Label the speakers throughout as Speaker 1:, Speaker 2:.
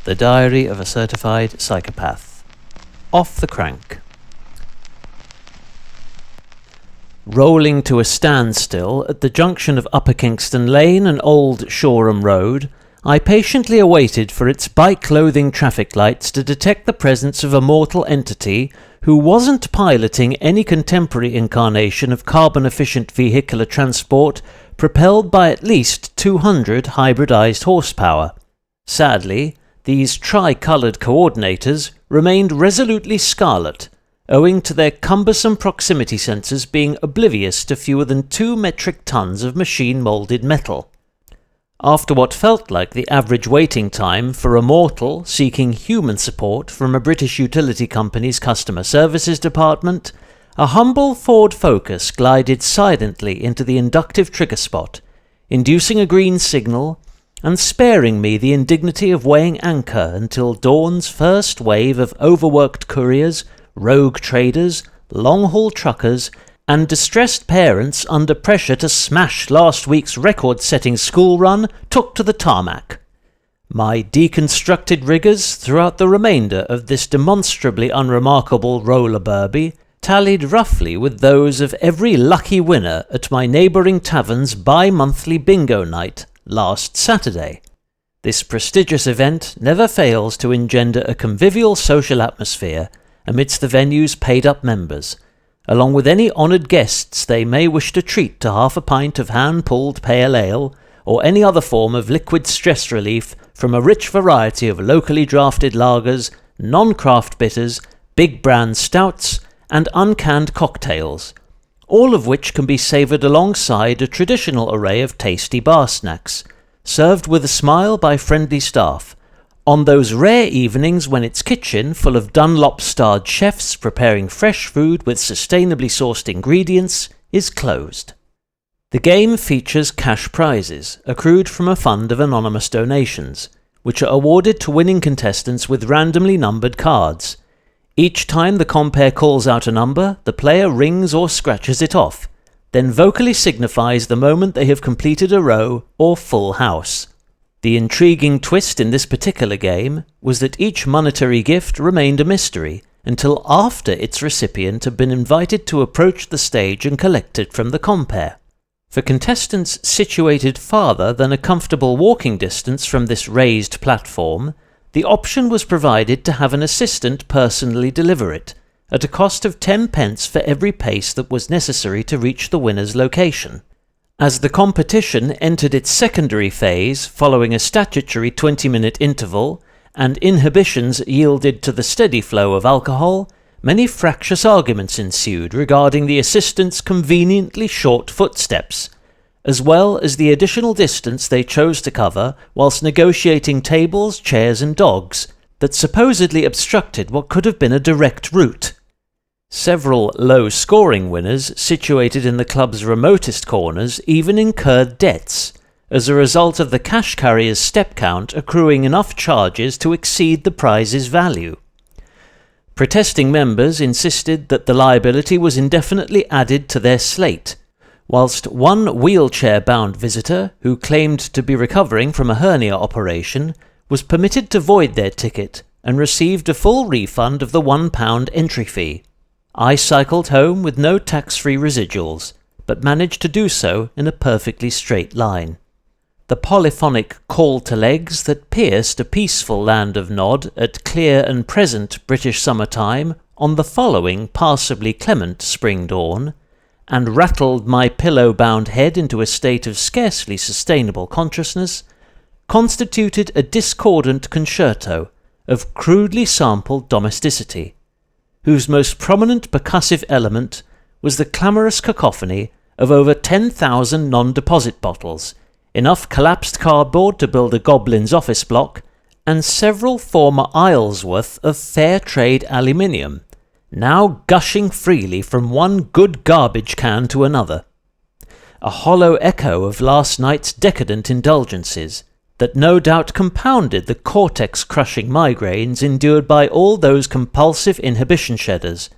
Speaker 1: The Diary of a Certified Psychopath. Off the crank. Rolling to a standstill at the junction of Upper Kingston Lane and Old Shoreham Road, I patiently awaited for its bike-loathing traffic lights to detect the presence of a mortal entity who wasn't piloting any contemporary incarnation of carbon-efficient vehicular transport propelled by at least 200 hybridized horsepower. Sadly, these tri-coloured coordinators remained resolutely scarlet, owing to their cumbersome proximity sensors being oblivious to fewer than 2 metric tons of machine-moulded metal. After what felt like the average waiting time for a mortal seeking human support from a British utility company's customer services department, a humble Ford Focus glided silently into the inductive trigger spot, inducing a green signal and sparing me the indignity of weighing anchor until dawn's first wave of overworked couriers, rogue traders, long-haul truckers, and distressed parents under pressure to smash last week's record-setting school run took to the tarmac. My deconstructed rigours throughout the remainder of this demonstrably unremarkable roller derby tallied roughly with those of every lucky winner at my neighbouring tavern's bi-monthly bingo night last Saturday. This prestigious event never fails to engender a convivial social atmosphere amidst the venue's paid-up members, along with any honoured guests they may wish to treat to half a pint of hand-pulled pale ale, or any other form of liquid stress relief from a rich variety of locally drafted lagers, non-craft bitters, big brand stouts, and uncanned cocktails, all of which can be savoured alongside a traditional array of tasty bar snacks, served with a smile by friendly staff, on those rare evenings when its kitchen, full of Dunlop-starred chefs preparing fresh food with sustainably sourced ingredients, is closed. The game features cash prizes, accrued from a fund of anonymous donations, which are awarded to winning contestants with randomly numbered cards. Each time the compere calls out a number, the player rings or scratches it off, then vocally signifies the moment they have completed a row or full house. The intriguing twist in this particular game was that each monetary gift remained a mystery until after its recipient had been invited to approach the stage and collect it from the compere. For contestants situated farther than a comfortable walking distance from this raised platform, the option was provided to have an assistant personally deliver it, at a cost of 10 pence for every pace that was necessary to reach the winner's location. As the competition entered its secondary phase following a statutory 20-minute interval, and inhibitions yielded to the steady flow of alcohol, many fractious arguments ensued regarding the assistant's conveniently short footsteps, as well as the additional distance they chose to cover whilst negotiating tables, chairs and dogs that supposedly obstructed what could have been a direct route. Several low-scoring winners situated in the club's remotest corners even incurred debts, as a result of the cash carrier's step count accruing enough charges to exceed the prize's value. Protesting members insisted that the liability was indefinitely added to their slate, whilst one wheelchair-bound visitor, who claimed to be recovering from a hernia operation, was permitted to void their ticket and received a full refund of the £1 entry fee. I cycled home with no tax-free residuals, but managed to do so in a perfectly straight line. The polyphonic call to legs that pierced a peaceful land of Nod at clear and present British summertime on the following passably clement spring dawn, and rattled my pillow-bound head into a state of scarcely sustainable consciousness, constituted a discordant concerto of crudely sampled domesticity, whose most prominent percussive element was the clamorous cacophony of over 10,000 non-deposit bottles, enough collapsed cardboard to build a goblin's office block, and several former Islesworth of fair trade aluminium, now gushing freely from one good garbage can to another. A hollow echo of last night's decadent indulgences that no doubt compounded the cortex-crushing migraines endured by all those compulsive inhibition shedders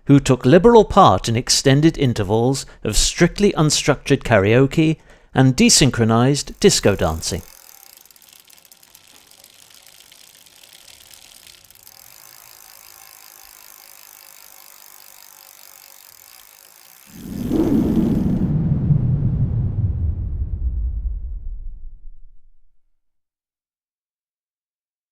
Speaker 1: who took liberal part in extended intervals of strictly unstructured karaoke and desynchronized disco dancing.